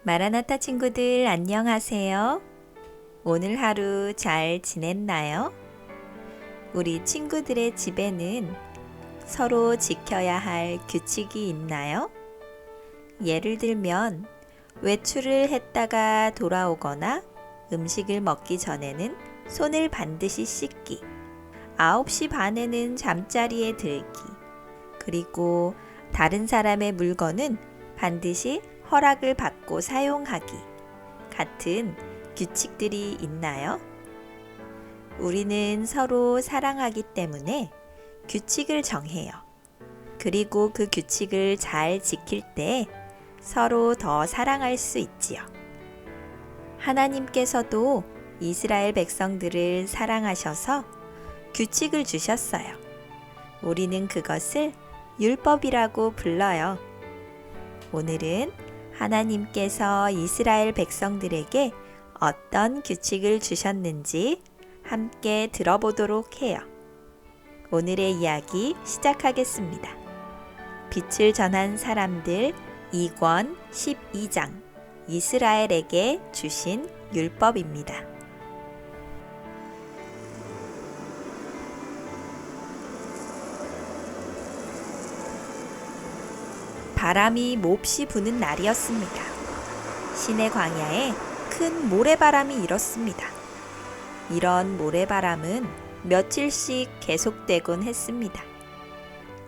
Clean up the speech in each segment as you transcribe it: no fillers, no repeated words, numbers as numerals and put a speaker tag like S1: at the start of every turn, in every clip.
S1: 마라나타 친구들 안녕하세요. 오늘 하루 잘 지냈나요? 우리 친구들의 집에는 서로 지켜야 할 규칙이 있나요? 예를 들면 외출을 했다가 돌아오거나 음식을 먹기 전에는 손을 반드시 씻기, 9시 반에는 잠자리에 들기, 그리고 다른 사람의 물건은 반드시 허락을 받고 사용하기 같은 규칙들이 있나요? 우리는 서로 사랑하기 때문에 규칙을 정해요. 그리고 그 규칙을 잘 지킬 때 서로 더 사랑할 수 있지요. 하나님께서도 이스라엘 백성들을 사랑하셔서 규칙을 주셨어요. 우리는 그것을 율법이라고 불러요. 오늘은 하나님께서 이스라엘 백성들에게 어떤 규칙을 주셨는지 함께 들어보도록 해요. 오늘의 이야기 시작하겠습니다. 빛을 전한 사람들 2권 12장 이스라엘에게 주신 율법입니다. 바람이 몹시 부는 날이었습니다. 시내 광야에 큰 모래바람이 일었습니다. 이런 모래바람은 며칠씩 계속되곤 했습니다.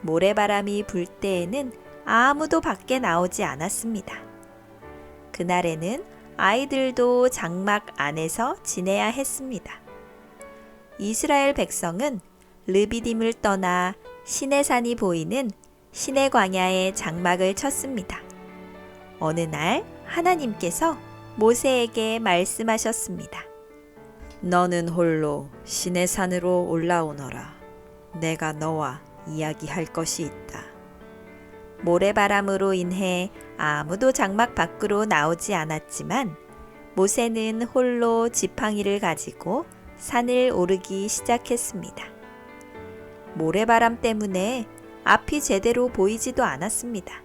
S1: 모래바람이 불 때에는 아무도 밖에 나오지 않았습니다. 그날에는 아이들도 장막 안에서 지내야 했습니다. 이스라엘 백성은 르비딤을 떠나 시내산이 보이는 시내 광야에 장막을 쳤습니다. 어느 날 하나님께서 모세에게 말씀하셨습니다.
S2: 너는 홀로 시내산으로 올라오너라. 내가 너와 이야기할 것이 있다.
S1: 모래바람으로 인해 아무도 장막 밖으로 나오지 않았지만 모세는 홀로 지팡이를 가지고 산을 오르기 시작했습니다. 모래바람 때문에 앞이 제대로 보이지도 않았습니다.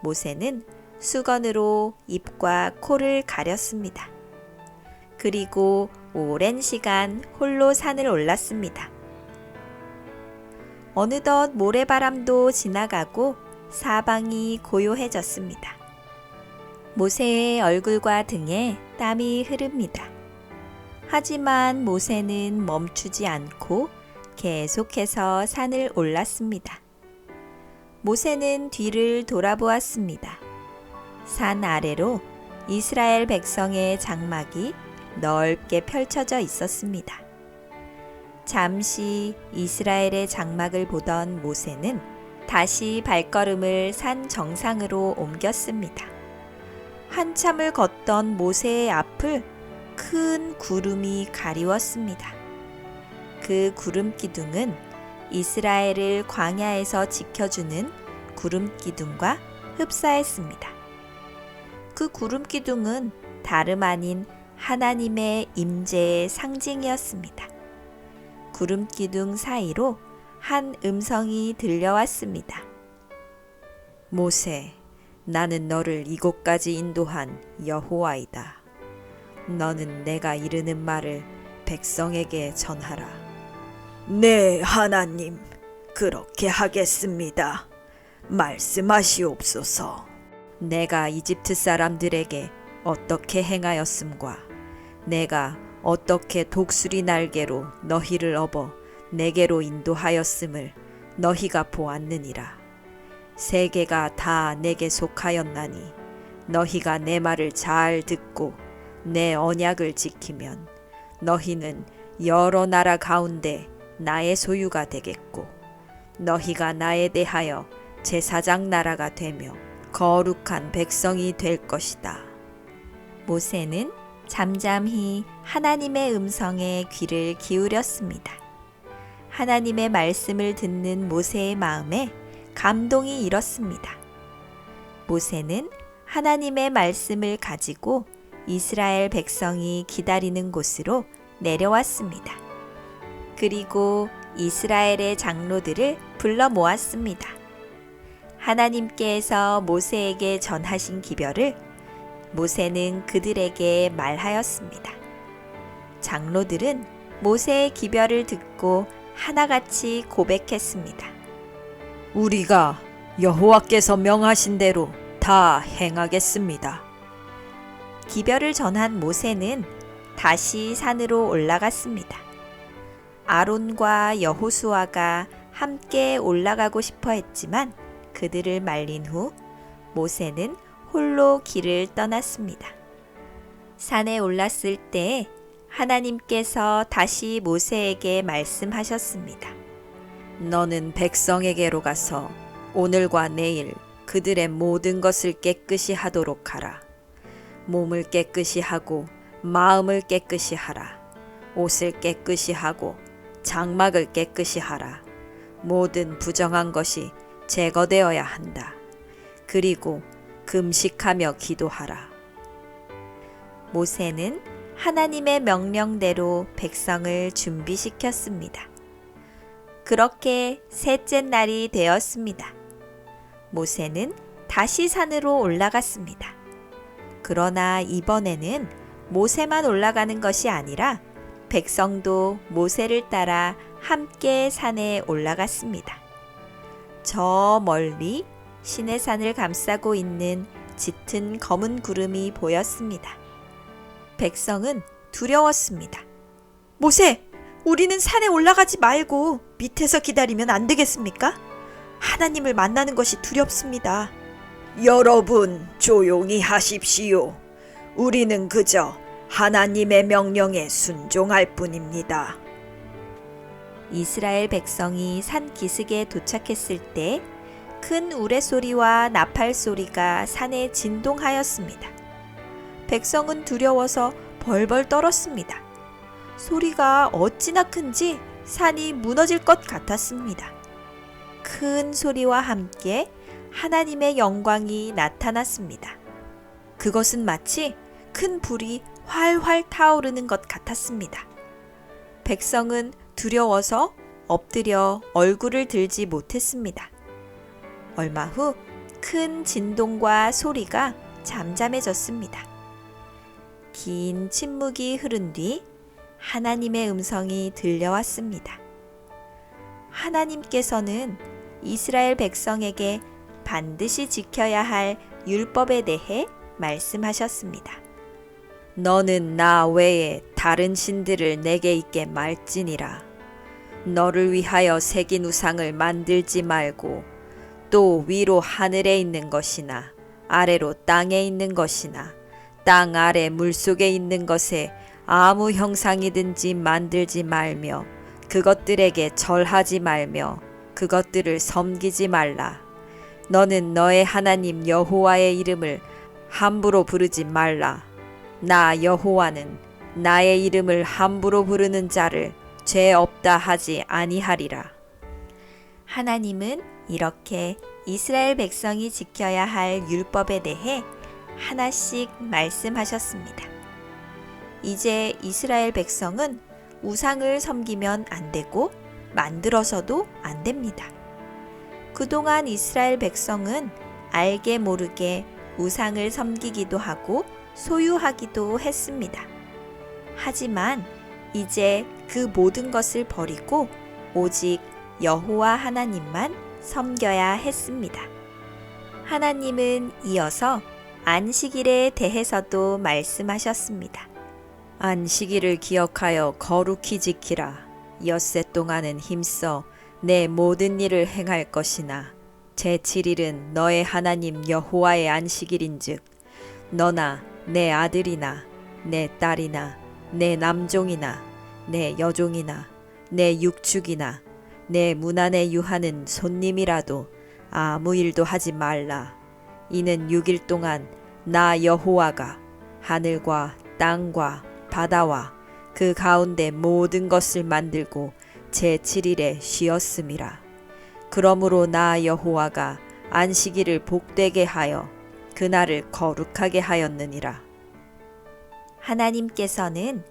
S1: 모세는 수건으로 입과 코를 가렸습니다. 그리고 오랜 시간 홀로 산을 올랐습니다. 어느덧 모래바람도 지나가고 사방이 고요해졌습니다. 모세의 얼굴과 등에 땀이 흐릅니다. 하지만 모세는 멈추지 않고 계속해서 산을 올랐습니다. 모세는 뒤를 돌아보았습니다. 산 아래로 이스라엘 백성의 장막이 넓게 펼쳐져 있었습니다. 잠시 이스라엘의 장막을 보던 모세는 다시 발걸음을 산 정상으로 옮겼습니다. 한참을 걷던 모세의 앞을 큰 구름이 가리웠습니다. 그 구름 기둥은 이스라엘을 광야에서 지켜주는 구름 기둥과 흡사했습니다. 그 구름 기둥은 다름 아닌 하나님의 임재의 상징이었습니다. 구름 기둥 사이로 한 음성이 들려왔습니다.
S2: 모세, 나는 너를 이곳까지 인도한 여호와이다. 너는 내가 이르는 말을 백성에게 전하라.
S3: 네, 하나님, 그렇게 하겠습니다. 말씀하시옵소서.
S2: 내가 이집트 사람들에게 어떻게 행하였음과 내가 어떻게 독수리 날개로 너희를 업어 내게로 인도하였음을 너희가 보았느니라. 세계가 다 내게 속하였나니 너희가 내 말을 잘 듣고 내 언약을 지키면 너희는 여러 나라 가운데 나의 소유가 되겠고 너희가 나에 대하여 제사장 나라가 되며 거룩한 백성이 될 것이다.
S1: 모세는 잠잠히 하나님의 음성에 귀를 기울였습니다. 하나님의 말씀을 듣는 모세의 마음에 감동이 일었습니다. 모세는 하나님의 말씀을 가지고 이스라엘 백성이 기다리는 곳으로 내려왔습니다. 그리고 이스라엘의 장로들을 불러 모았습니다. 하나님께서 모세에게 전하신 기별을 모세는 그들에게 말하였습니다. 장로들은 모세의 기별을 듣고 하나같이 고백했습니다.
S2: 우리가 여호와께서 명하신 대로 다 행하겠습니다.
S1: 기별을 전한 모세는 다시 산으로 올라갔습니다. 아론과 여호수아가 함께 올라가고 싶어 했지만 그들을 말린 후 모세는 홀로 길을 떠났습니다. 산에 올랐을 때 하나님께서 다시 모세에게 말씀하셨습니다.
S2: 너는 백성에게로 가서 오늘과 내일 그들의 모든 것을 깨끗이 하도록 하라. 몸을 깨끗이 하고 마음을 깨끗이 하라. 옷을 깨끗이 하고 장막을 깨끗이 하라. 모든 부정한 것이 제거되어야 한다. 그리고 금식하며 기도하라.
S1: 모세는 하나님의 명령대로 백성을 준비시켰습니다. 그렇게 셋째 날이 되었습니다. 모세는 다시 산으로 올라갔습니다. 그러나 이번에는 모세만 올라가는 것이 아니라 백성도 모세를 따라 함께 산에 올라갔습니다. 저 멀리 시내산을 감싸고 있는 짙은 검은 구름이 보였습니다. 백성은 두려웠습니다.
S3: 모세, 우리는 산에 올라가지 말고 밑에서 기다리면 안 되겠습니까? 하나님을 만나는 것이 두렵습니다. 여러분, 조용히 하십시오. 우리는 그저 하나님의 명령에 순종할 뿐입니다.
S1: 이스라엘 백성이 산 기슭에 도착했을 때 큰 우레소리와 나팔소리가 산에 진동하였습니다. 백성은 두려워서 벌벌 떨었습니다. 소리가 어찌나 큰지 산이 무너질 것 같았습니다. 큰 소리와 함께 하나님의 영광이 나타났습니다. 그것은 마치 큰 불이 활활 타오르는 것 같았습니다. 백성은 두려워서 엎드려 얼굴을 들지 못했습니다. 얼마 후 큰 진동과 소리가 잠잠해졌습니다. 긴 침묵이 흐른 뒤 하나님의 음성이 들려왔습니다. 하나님께서는 이스라엘 백성에게 반드시 지켜야 할 율법에 대해 말씀하셨습니다.
S2: 너는 나 외에 다른 신들을 내게 있게 말지니라. 너를 위하여 새긴 우상을 만들지 말고 또 위로 하늘에 있는 것이나 아래로 땅에 있는 것이나 땅 아래 물속에 있는 것에 아무 형상이든지 만들지 말며 그것들에게 절하지 말며 그것들을 섬기지 말라. 너는 너의 하나님 여호와의 이름을 함부로 부르지 말라. 나 여호와는 나의 이름을 함부로 부르는 자를 죄 없다 하지 아니하리라.
S1: 하나님은 이렇게 이스라엘 백성이 지켜야 할 율법에 대해 하나씩 말씀하셨습니다. 이제 이스라엘 백성은 우상을 섬기면 안 되고 만들어서도 안 됩니다. 그동안 이스라엘 백성은 알게 모르게 우상을 섬기기도 하고 소유하기도 했습니다. 하지만 이제 그 모든 것을 버리고 오직 여호와 하나님만 섬겨야 했습니다. 하나님은 이어서 안식일에 대해서도 말씀하셨습니다.
S2: 안식일을 기억하여 거룩히 지키라. 엿새 동안은 힘써 내 모든 일을 행할 것이나 제7일은 너의 하나님 여호와의 안식일인즉 너나 내 아들이나 내 딸이나 내 남종이나 내 여종이나 내 육축이나 내 문 안에 유하는 손님이라도 아무 일도 하지 말라. 이는 6일 동안 나 여호와가 하늘과 땅과 바다와 그 가운데 모든 것을 만들고 제7일에 쉬었음이라. 그러므로 나 여호와가 안식일을 복되게 하여 그날을 거룩하게 하였느니라.
S1: 하나님께서는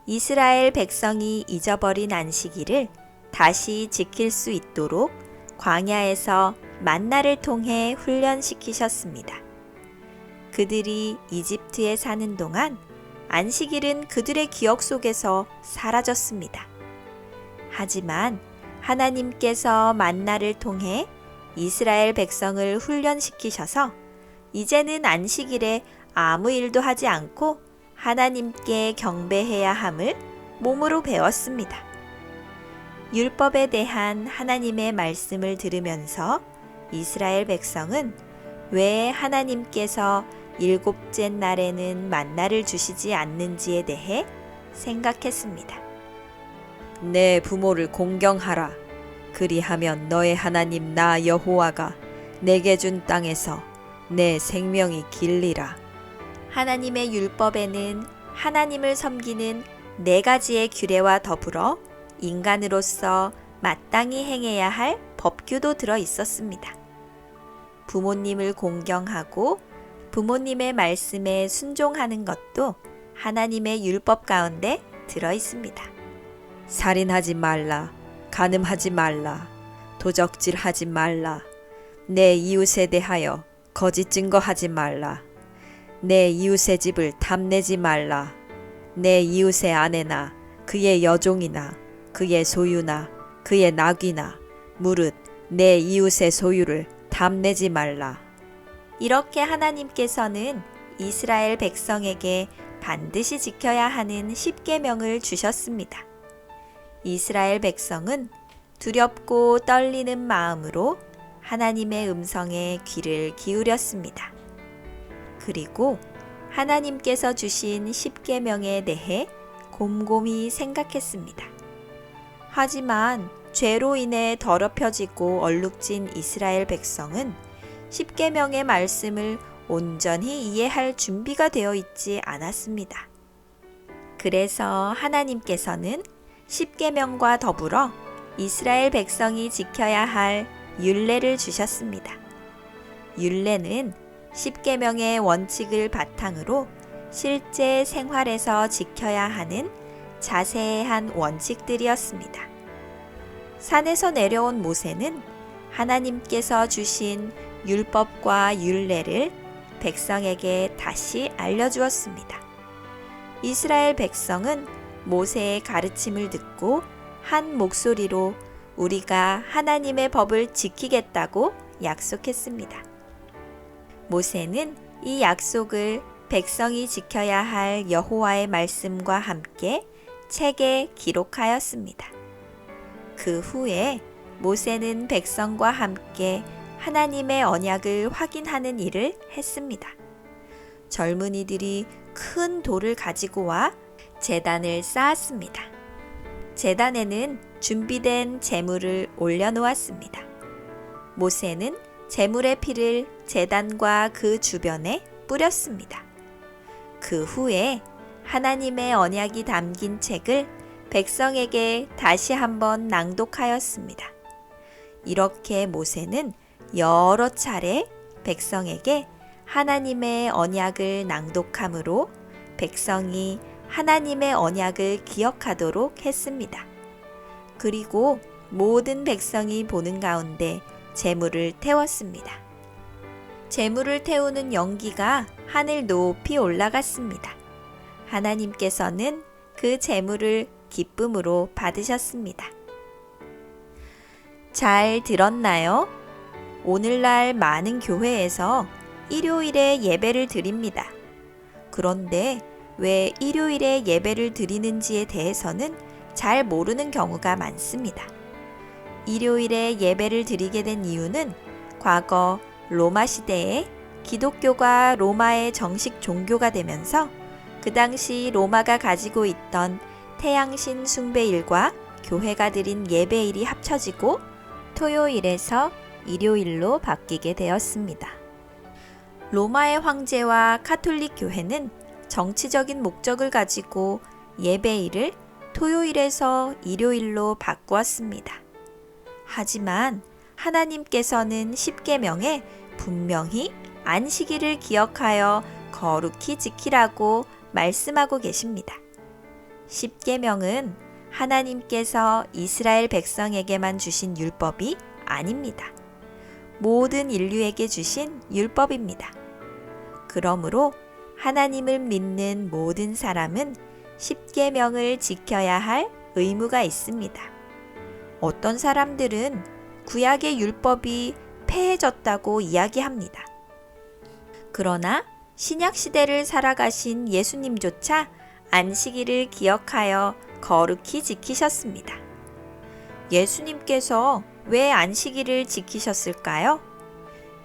S1: 이스라엘 백성이 잊어버린 안식일을 다시 지킬 수 있도록 광야에서 만나를 통해 훈련시키셨습니다. 그들이 이집트에 사는 동안 안식일은 그들의 기억 속에서 사라졌습니다. 하지만 하나님께서 만나를 통해 이스라엘 백성을 훈련시키셔서 이제는 안식일에 아무 일도 하지 않고 하나님께 경배해야 함을 몸으로 배웠습니다. 율법에 대한 하나님의 말씀을 들으면서 이스라엘 백성은 왜 하나님께서 일곱째 날에는 만나를 주시지 않는지에 대해 생각했습니다.
S2: 내 부모를 공경하라. 그리하면 너의 하나님 나 여호와가 내게 준 땅에서 내 생명이 길리라.
S1: 하나님의 율법에는 하나님을 섬기는 4가지의 규례와 더불어 인간으로서 마땅히 행해야 할 법규도 들어 있었습니다. 부모님을 공경하고 부모님의 말씀에 순종하는 것도 하나님의 율법 가운데 들어 있습니다.
S2: 살인하지 말라. 간음하지 말라. 도적질하지 말라. 내 이웃에 대하여 거짓 증거하지 말라. 내 이웃의 집을 탐내지 말라. 내 이웃의 아내나 그의 여종이나 그의 소유나 그의 낙이나 무릇 내 이웃의 소유를 탐내지 말라.
S1: 이렇게 하나님께서는 이스라엘 백성에게 반드시 지켜야 하는 10계명을 주셨습니다. 이스라엘 백성은 두렵고 떨리는 마음으로 하나님의 음성에 귀를 기울였습니다. 그리고 하나님께서 주신 10계명에 대해 곰곰이 생각했습니다. 하지만 죄로 인해 더럽혀지고 얼룩진 이스라엘 백성은 10계명의 말씀을 온전히 이해할 준비가 되어 있지 않았습니다. 그래서 하나님께서는 10계명과 더불어 이스라엘 백성이 지켜야 할 율례를 주셨습니다. 율례는 10계명의 원칙을 바탕으로 실제 생활에서 지켜야 하는 자세한 원칙들이었습니다. 산에서 내려온 모세는 하나님께서 주신 율법과 율례를 백성에게 다시 알려주었습니다. 이스라엘 백성은 모세의 가르침을 듣고 한 목소리로 우리가 하나님의 법을 지키겠다고 약속했습니다. 모세는 이 약속을 백성이 지켜야 할 여호와의 말씀과 함께 책에 기록하였습니다. 그 후에 모세는 백성과 함께 하나님의 언약을 확인하는 일을 했습니다. 젊은이들이 큰 돌을 가지고 와 제단을 쌓았습니다. 제단에는 준비된 제물을 올려놓았습니다. 모세는 제물의 피를 제단과 그 주변에 뿌렸습니다. 그 후에 하나님의 언약이 담긴 책을 백성에게 다시 한번 낭독하였습니다. 이렇게 모세는 여러 차례 백성에게 하나님의 언약을 낭독함으로 백성이 하나님의 언약을 기억하도록 했습니다. 그리고 모든 백성이 보는 가운데 제물을 태웠습니다. 제물을 태우는 연기가 하늘 높이 올라갔습니다. 하나님께서는 그 제물을 기쁨으로 받으셨습니다. 잘 들었나요? 오늘날 많은 교회에서 일요일에 예배를 드립니다. 그런데 왜 일요일에 예배를 드리는지에 대해서는 잘 모르는 경우가 많습니다. 일요일에 예배를 드리게 된 이유는 과거 로마 시대에 기독교가 로마의 정식 종교가 되면서 그 당시 로마가 가지고 있던 태양신 숭배일과 교회가 드린 예배일이 합쳐지고 토요일에서 일요일로 바뀌게 되었습니다. 로마의 황제와 카톨릭 교회는 정치적인 목적을 가지고 예배일을 토요일에서 일요일로 바꾸었습니다. 하지만 하나님께서는 십계명에 분명히 안식일을 기억하여 거룩히 지키라고 말씀하고 계십니다. 십계명은 하나님께서 이스라엘 백성에게만 주신 율법이 아닙니다. 모든 인류에게 주신 율법입니다. 그러므로 하나님을 믿는 모든 사람은 십계명을 지켜야 할 의무가 있습니다. 어떤 사람들은 구약의 율법이 폐해졌다고 이야기합니다. 그러나 신약 시대를 살아가신 예수님조차 안식일을 기억하여 거룩히 지키셨습니다. 예수님께서 왜 안식일을 지키셨을까요?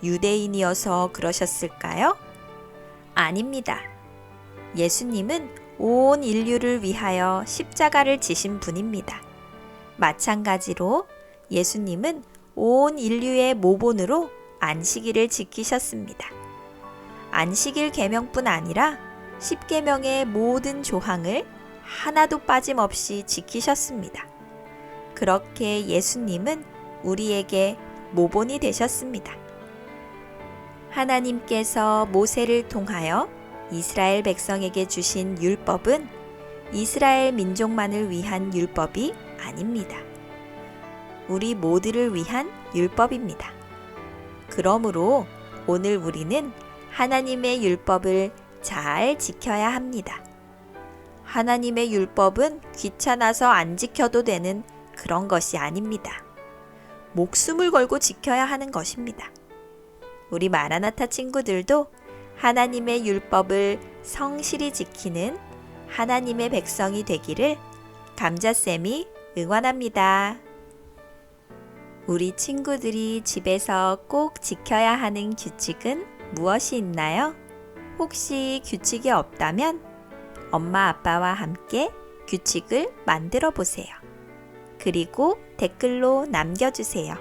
S1: 유대인이어서 그러셨을까요? 아닙니다. 예수님은 온 인류를 위하여 십자가를 지신 분입니다. 마찬가지로 예수님은 온 인류의 모본으로 안식일을 지키셨습니다. 안식일 계명뿐 아니라 십계명의 모든 조항을 하나도 빠짐없이 지키셨습니다. 그렇게 예수님은 우리에게 모본이 되셨습니다. 하나님께서 모세를 통하여 이스라엘 백성에게 주신 율법은 이스라엘 민족만을 위한 율법이 아닙니다. 우리 모두를 위한 율법입니다. 그러므로 오늘 우리는 하나님의 율법을 잘 지켜야 합니다. 하나님의 율법은 귀찮아서 안 지켜도 되는 그런 것이 아닙니다. 목숨을 걸고 지켜야 하는 것입니다. 우리 마라나타 친구들도 하나님의 율법을 성실히 지키는 하나님의 백성이 되기를 감자쌤이 응원합니다. 우리 친구들이 집에서 꼭 지켜야 하는 규칙은 무엇이 있나요? 혹시 규칙이 없다면 엄마 아빠와 함께 규칙을 만들어 보세요. 그리고 댓글로 남겨주세요.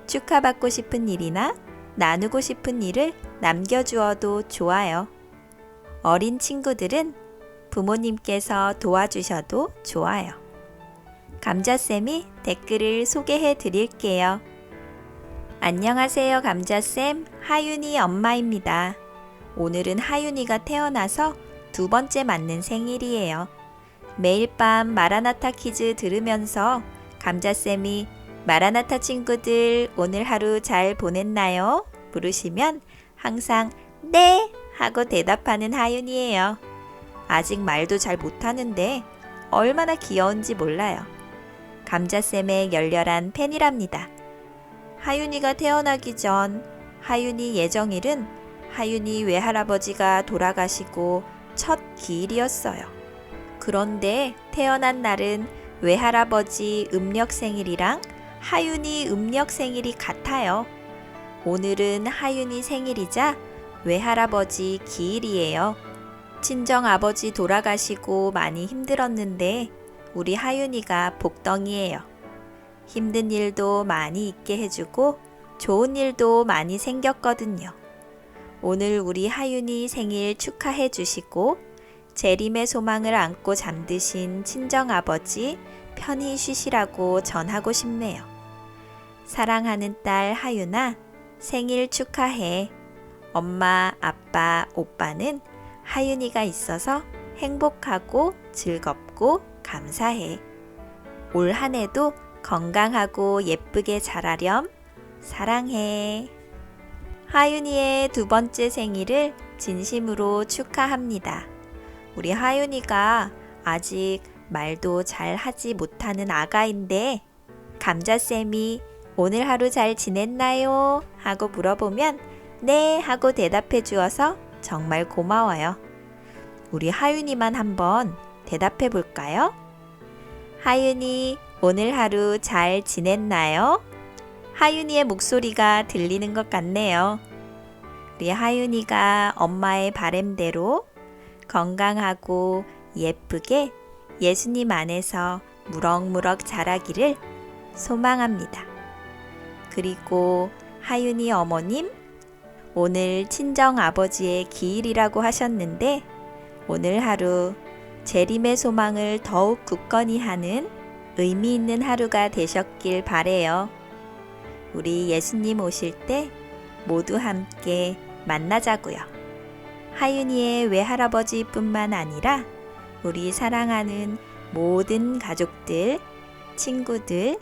S1: 축하받고 싶은 일이나 나누고 싶은 일을 남겨주어도 좋아요. 어린 친구들은 부모님께서 도와주셔도 좋아요. 감자쌤이 댓글을 소개해 드릴게요. 안녕하세요, 감자쌤. 하윤이 엄마입니다. 오늘은 하윤이가 태어나서 2번째 맞는 생일이에요. 매일 밤 마라나타 퀴즈 들으면서 감자쌤이 마라나타 친구들 오늘 하루 잘 보냈나요? 물으시면 항상 네! 하고 대답하는 하윤이에요. 아직 말도 잘 못하는데 얼마나 귀여운지 몰라요. 감자쌤의 열렬한 팬이랍니다. 하윤이가 태어나기 전 하윤이 예정일은 하윤이 외할아버지가 돌아가시고 첫 기일이었어요. 그런데 태어난 날은 외할아버지 음력 생일이랑 하윤이 음력 생일이 같아요. 오늘은 하윤이 생일이자 외할아버지 기일이에요. 친정아버지 돌아가시고 많이 힘들었는데 우리 하윤이가 복덩이에요. 힘든 일도 많이 있게 해주고 좋은 일도 많이 생겼거든요. 오늘 우리 하윤이 생일 축하해 주시고 재림의 소망을 안고 잠드신 친정아버지 편히 쉬시라고 전하고 싶네요. 사랑하는 딸 하윤아, 생일 축하해. 엄마, 아빠, 오빠는 하윤이가 있어서 행복하고 즐겁고 감사해. 올 한 해도 건강하고 예쁘게 자라렴. 사랑해. 하윤이의 2번째 생일을 진심으로 축하합니다. 우리 하윤이가 아직 말도 잘 하지 못하는 아가인데 감자쌤이 오늘 하루 잘 지냈나요? 하고 물어보면 네 하고 대답해 주어서 정말 고마워요. 우리 하윤이만 한번 대답해 볼까요? 하윤이 오늘 하루 잘 지냈나요? 하윤이의 목소리가 들리는 것 같네요. 우리 하윤이가 엄마의 바램대로 건강하고 예쁘게 예수님 안에서 무럭무럭 자라기를 소망합니다. 그리고 하윤이 어머님, 오늘 친정 아버지의 기일이라고 하셨는데 오늘 하루 재림의 소망을 더욱 굳건히 하는 의미 있는 하루가 되셨길 바래요. 우리 예수님 오실 때 모두 함께 만나자고요. 하윤이의 외할아버지뿐만 아니라 우리 사랑하는 모든 가족들, 친구들,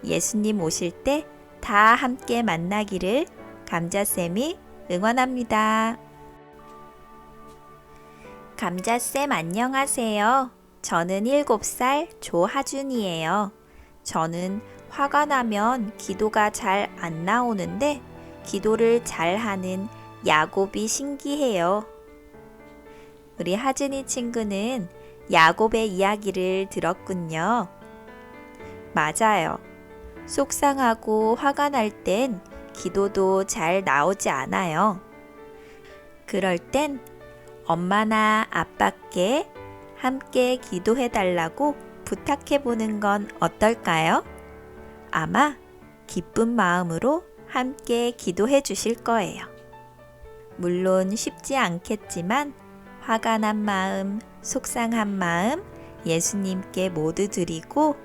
S1: 예수님 오실 때 다 함께 만나기를 감자쌤이 응원합니다. 감자쌤 안녕하세요. 저는 7살 조하준이에요. 저는 화가 나면 기도가 잘 안 나오는데 기도를 잘하는 야곱이 신기해요. 우리 하준이 친구는 야곱의 이야기를 들었군요. 맞아요. 속상하고 화가 날 땐 기도도 잘 나오지 않아요. 그럴 땐 엄마나 아빠께 함께 기도해 달라고 부탁해 보는 건 어떨까요? 아마 기쁜 마음으로 함께 기도해 주실 거예요. 물론 쉽지 않겠지만 화가 난 마음, 속상한 마음 예수님께 모두 드리고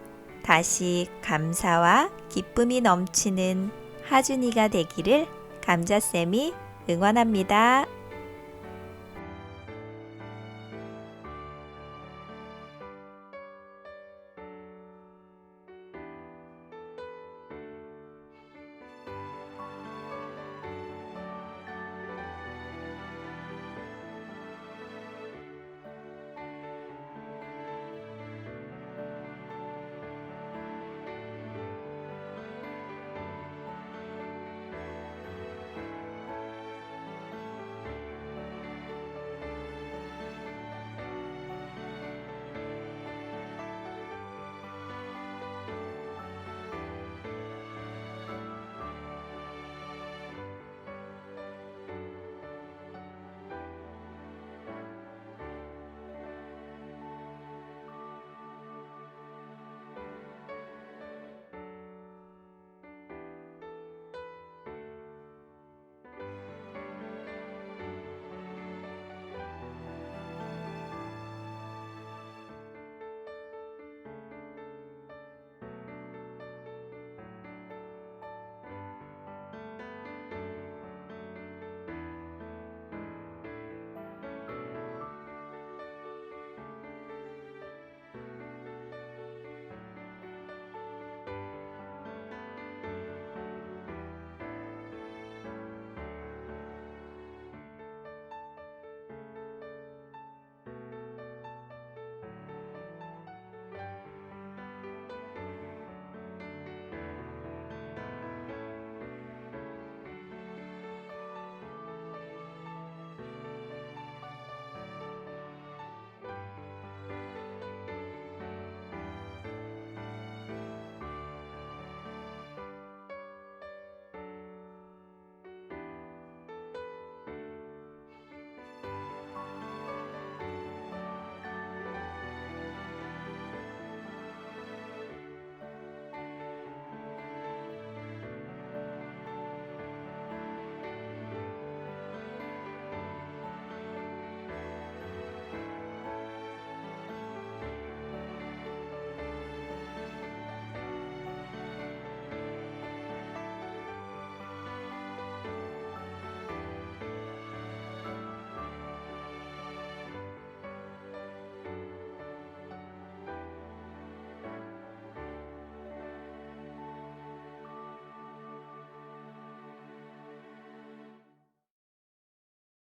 S1: 다시 감사와 기쁨이 넘치는 하준이가 되기를 감자쌤이 응원합니다.